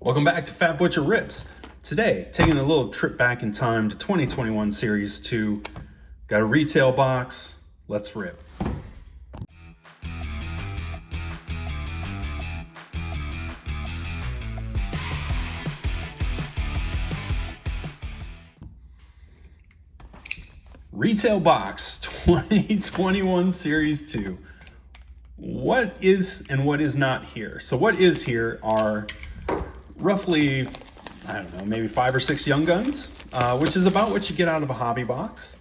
Welcome back to Fat Butcher Rips. Today, taking a little trip back in time to 2021 Series 2. Got a retail box. Let's rip. Retail box 2021 Series 2. What is and what is not here? So what is here are roughly, I don't know, maybe 5 or 6 Young Guns, which is about what you get out of a hobby box.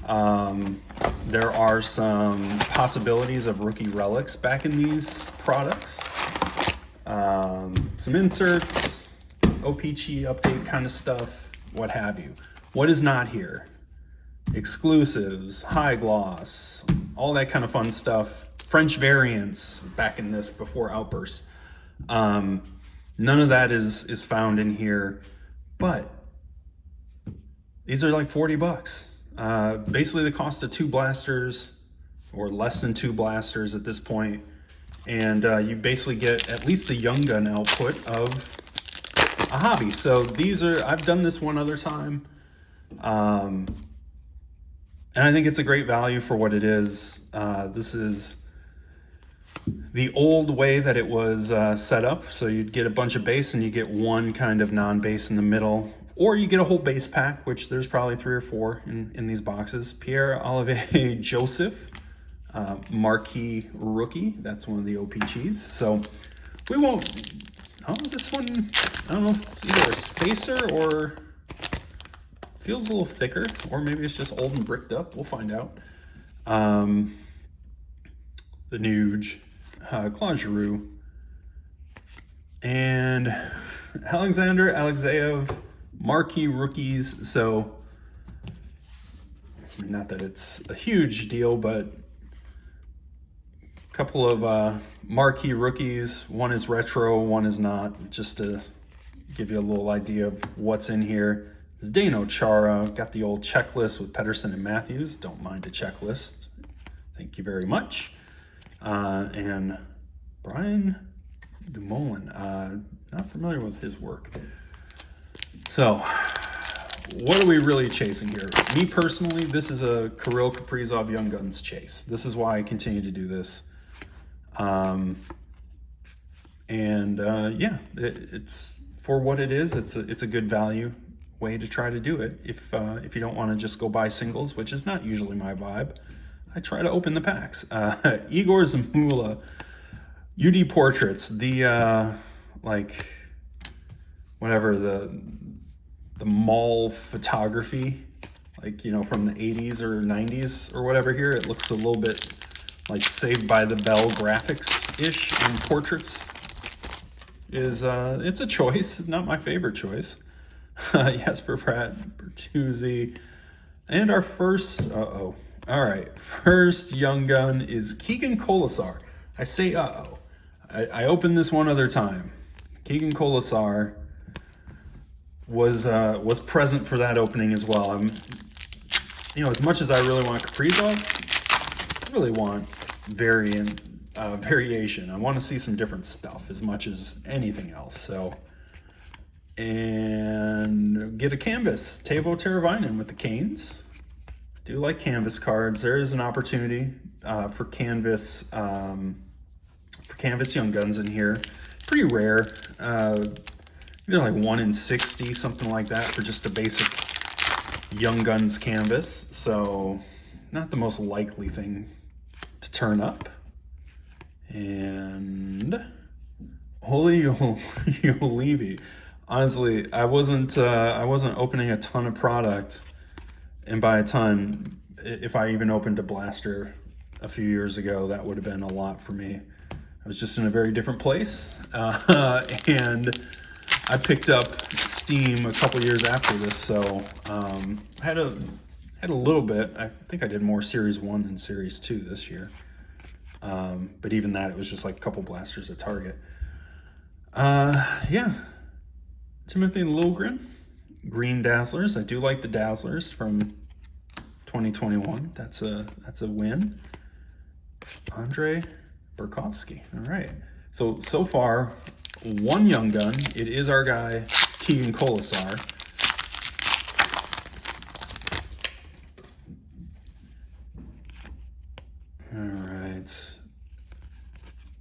There are some possibilities of rookie relics back in these products. Some inserts, OPG update kind of stuff, what have you. What is not here? Exclusives, high gloss, all that kind of fun stuff. French variants back in this before Outburst. None of that is found in here, but these are like 40 bucks. Basically the cost of 2 blasters or less than 2 blasters at this point. And you basically get at least the Young Gun output of a hobby. So these are, I've done this one other time. And I think it's a great value for what it is. This is the old way that it was set up. So you'd get a bunch of base and you get one kind of non-base in the middle, or you get a whole base pack, which there's probably 3 or 4 in these boxes. Pierre-Olivier Joseph, marquee rookie. That's one of the OPGs. So we won't, oh, this one, I don't know if it's either a spacer or feels a little thicker, or maybe it's just old and bricked up. We'll find out. The Nuge, Claude Giroux, and Alexander Alexeyev, marquee rookies. So, not that it's a huge deal, but a couple of marquee rookies. One is retro, one is not, just to give you a little idea of what's in here. Zdeno Chara, got the old checklist with Pedersen and Matthews. Don't mind a checklist. Thank you very much. And Brian Dumoulin, not familiar with his work. So, what are we really chasing here? Me personally, this is a Kirill Kaprizov Young Guns chase. This is why I continue to do this. Yeah, it's for what it is. It's a good value way to try to do it. If you don't want to just go buy singles, which is not usually my vibe, I try to open the packs. Igor Zamula, UD Portraits, the like whatever, the mall photography, like, you know, from the 80s or 90s or whatever. Here it looks a little bit like Saved by the Bell graphics ish, and Portraits is it's a choice, not my favorite choice. Jesper Pratt, Bertuzzi, and our first, all right, first Young Gun is Keegan Colasar. I say I opened this one other time. Keegan Colasar was present for that opening as well. You know, as much as I really want Kaprizov, I really want variation. I want to see some different stuff as much as anything else. So, and get a canvas, Teuvo Teravainen with the Canes. Do like canvas cards. There is an opportunity for canvas Young Guns in here. Pretty rare. Either like 1 in 60, something like that, for just a basic Young Guns canvas. So not the most likely thing to turn up. And Holy Yolivi. Honestly, I wasn't opening a ton of product, and by a ton, if I even opened a blaster a few years ago, that would have been a lot for me. I was just in a very different place, and I picked up Steam a couple years after this, so I had a little bit. I think I did more Series 1 than Series 2 this year, but even that, it was just like a couple blasters at Target. Yeah. Timothy Liljegren, Green Dazzlers. I do like the Dazzlers from 2021. That's a win. Andre Burakovsky. All right. So far, one young gun. It is our guy, Keegan Colasar. All right.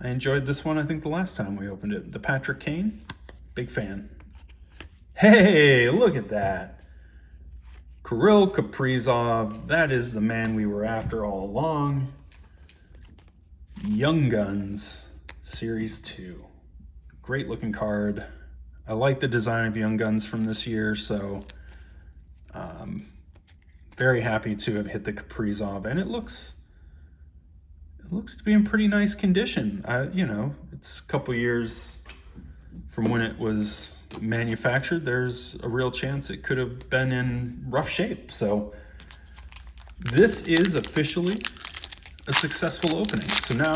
I enjoyed this one, I think, the last time we opened it. The Patrick Kane, big fan. Hey, look at that. Kirill Kaprizov, that is the man we were after all along. Young Guns, Series 2. Great looking card. I like the design of Young Guns from this year, so very happy to have hit the Kaprizov, and it looks to be in pretty nice condition. You know, it's a couple years from when it was manufactured. There's a real chance it could have been in rough shape. So this is officially a successful opening. So now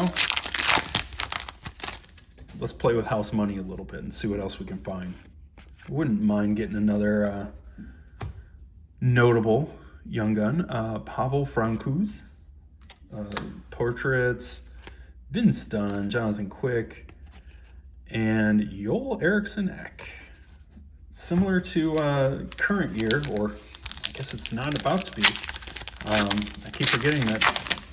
let's play with house money a little bit and see what else we can find. I wouldn't mind getting another notable young gun. Pavel Francouz, portraits, Vince Dunn, Jonathan Quick, and Joel Eriksson Ek. Similar to current year, or I guess it's not about to be. I keep forgetting that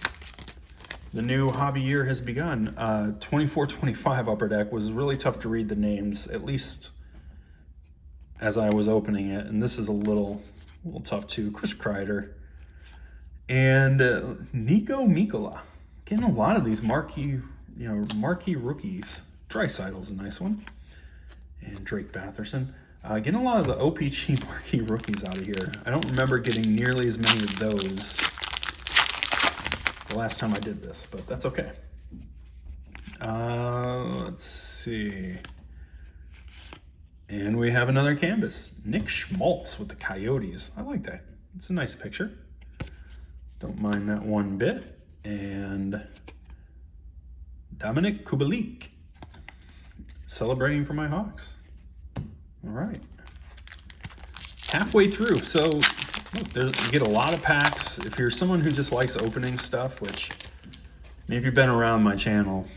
the new hobby year has begun. 24-25 Upper Deck was really tough to read the names, at least as I was opening it, and this is a little tough too. Chris Kreider and Nico Mikola. Getting a lot of these marquee rookies. Dreisaitl's a nice one, and Drake Batherson. Getting a lot of the OPG marquee rookies out of here. I don't remember getting nearly as many of those the last time I did this, but that's okay. Let's see. And we have another canvas. Nick Schmaltz with the Coyotes. I like that. It's a nice picture. Don't mind that one bit. And Dominic Kubalik. Celebrating for my Hawks. All right. Halfway through. So look, you get a lot of packs. If you're someone who just likes opening stuff, which, I mean, if you've been around my channel,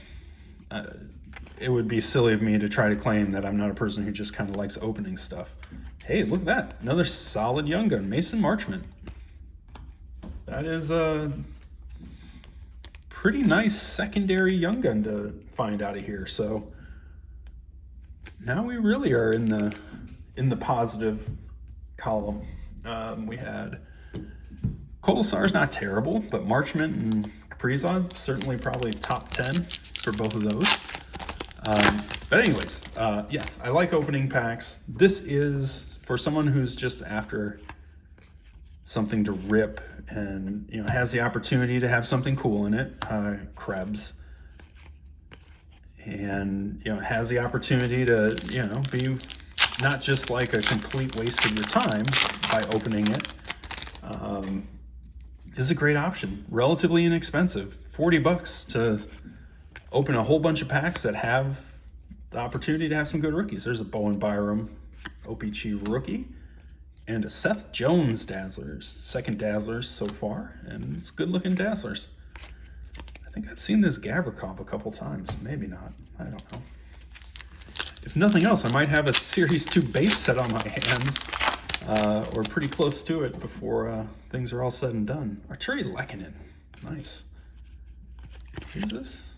it would be silly of me to try to claim that I'm not a person who just kind of likes opening stuff. Hey, look at that. Another solid young gun, Mason Marchment. That is a pretty nice secondary young gun to find out of here. So now we really are in the positive column. We had Kolasar's not terrible, but Marchment and Kaprizov certainly probably top 10 for both of those. But anyways, yes, I like opening packs. This is for someone who's just after something to rip and, you know, has the opportunity to have something cool in it. Krebs. And, you know, has the opportunity to, you know, be not just like a complete waste of your time by opening it. Is a great option. Relatively inexpensive. $40 to open a whole bunch of packs that have the opportunity to have some good rookies. There's a Bowen Byram OPG rookie and a Seth Jones Dazzlers. Second Dazzlers so far, and it's good looking Dazzlers. I think I've seen this Gavrikov a couple times. Maybe not. I don't know. If nothing else, I might have a Series 2 base set on my hands, or pretty close to it before things are all said and done. Arturi Lehkonen. Nice. Who's this?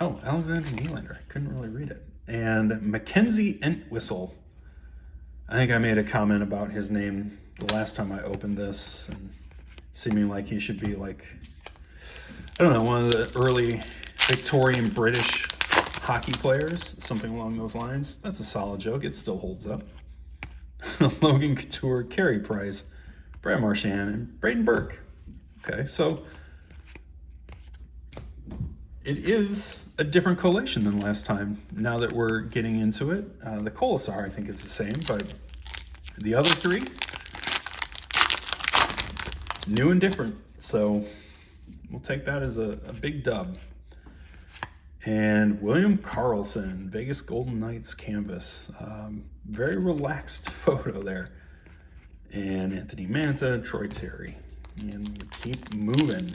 Oh, Alexander Nylander. I couldn't really read it. And Mackenzie Entwistle. I think I made a comment about his name the last time I opened this, and seeming like he should be like, I don't know, one of the early Victorian British hockey players, something along those lines. That's a solid joke. It still holds up. Logan Couture, Carey Price, Brad Marchand, and Braden Burke. Okay, so it is a different collation than last time. Now that we're getting into it, the Kolasar I think is the same, but the other three, new and different. So we'll take that as a big dub. And William Karlsson, Vegas Golden Knights canvas. Very relaxed photo there. And Anthony Manta, Troy Terry. And we keep moving.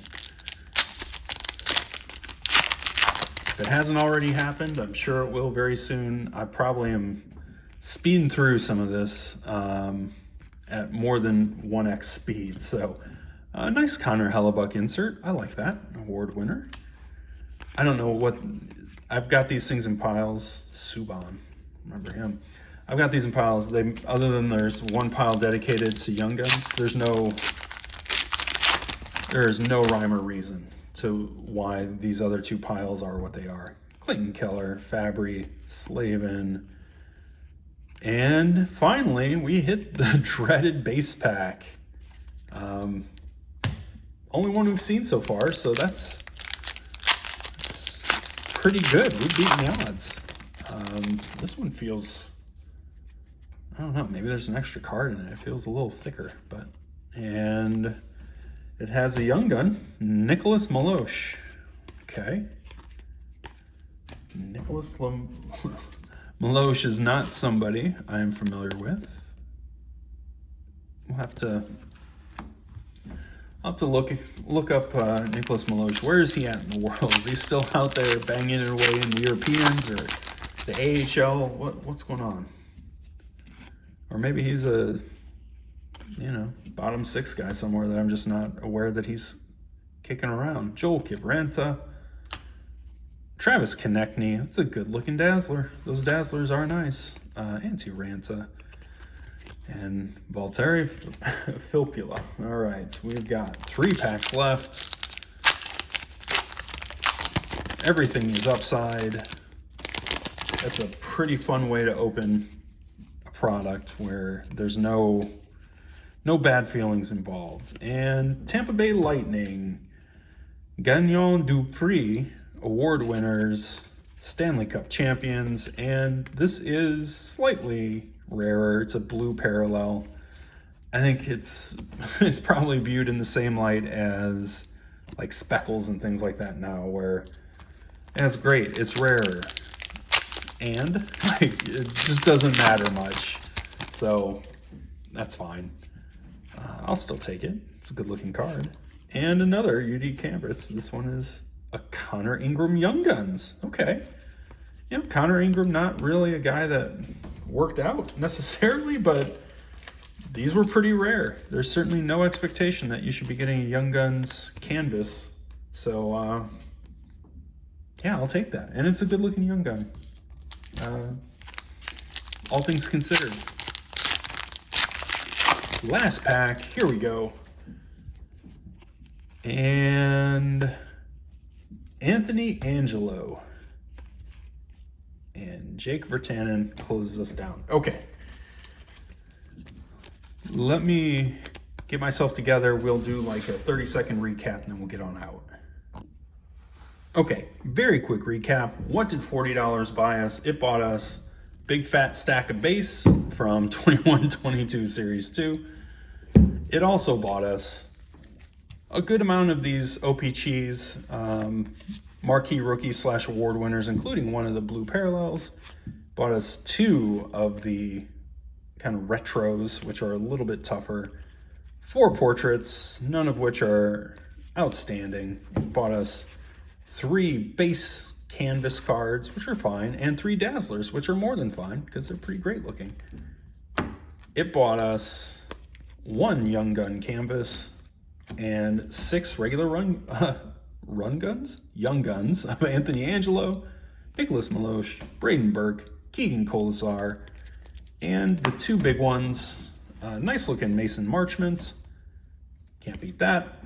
If it hasn't already happened, I'm sure it will very soon. I probably am speeding through some of this at more than 1x speed. So a nice Connor Hellebuck insert. I like that. Award winner. I don't know what, I've got these things in piles. Subban, remember him. I've got these in piles. They, other than there's one pile dedicated to Young Guns, there's no rhyme or reason to why these other two piles are what they are. Clayton Keller, Fabry, Slavin, and finally we hit the dreaded base pack. Only one we've seen so far, so that's pretty good. We've beaten the odds. This one feels, I don't know, maybe there's an extra card in it. It feels a little thicker, but, and it has a Young Gun, Nicholas Milosh. Okay. Nicholas Milosh is not somebody I am familiar with. We'll have to, I'll have to look up Nicholas Milosh. Where is he at in the world? Is he still out there banging it away in the Europeans or the AHL? What's going on? Or maybe he's a, you know, bottom six guy somewhere that I'm just not aware that he's kicking around. Joel Kivranta, Travis Konechny. That's a good looking Dazzler. Those Dazzlers are nice. Antti Ranta and Valtteri Filppula. All right, we've got 3 packs left. Everything is upside. That's a pretty fun way to open a product where there's no bad feelings involved. And Tampa Bay Lightning, Gagnon Dupree, award winners, Stanley Cup champions, and this is slightly rarer. It's a blue parallel. I think it's probably viewed in the same light as like speckles and things like that now, where that's great, it's rarer, and like it just doesn't matter much, so that's fine. I'll still take it. It's a good looking card. And another UD canvas. This one is a Connor Ingram Young Guns. Okay. You know, Connor Ingram, not really a guy that worked out necessarily, but these were pretty rare. There's certainly no expectation that you should be getting a Young Guns canvas. So, yeah, I'll take that. And it's a good looking Young Gun. All things considered. Last pack, here we go. And Anthony Angelo. And Jake Virtanen closes us down. Okay. Let me get myself together. We'll do like a 30-second recap and then we'll get on out. Okay, very quick recap. What did $40 buy us? It bought us big fat stack of base from 21-22 Series 2. It also bought us a good amount of these OPCs, marquee rookie / award winners, including one of the blue parallels. Bought us 2 of the kind of retros, which are a little bit tougher. 4 portraits, none of which are outstanding. Bought us 3 base canvas cards, which are fine, and 3 Dazzlers, which are more than fine because they're pretty great looking. It bought us 1 Young Gun canvas and 6 regular Young Guns of Anthony Angelo, Nicholas Milosh, Braden Burke, Keegan Colasar, and the 2 big ones, nice looking Mason Marchment. Can't beat that,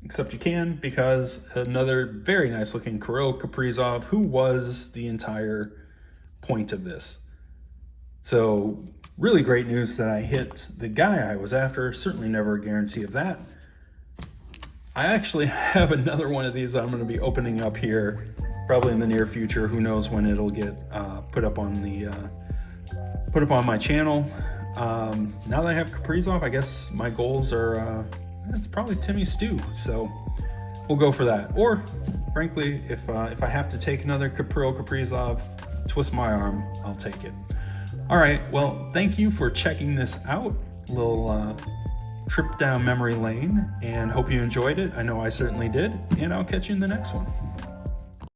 except you can, because another very nice looking Kirill Kaprizov, who was the entire point of this. So really great news that I hit the guy I was after. Certainly never a guarantee of that. I actually have another one of these that I'm going to be opening up here probably in the near future. Who knows when it'll get put up on my channel. Now that I have Kaprizov, I guess my goals are it's probably Timmy Stew, so we'll go for that. Or frankly, if I have to take another Kaprizov, twist my arm, I'll take it. All right, well, thank you for checking this out. A little trip down memory lane, and hope you enjoyed it. I know I certainly did, and I'll catch you in the next one.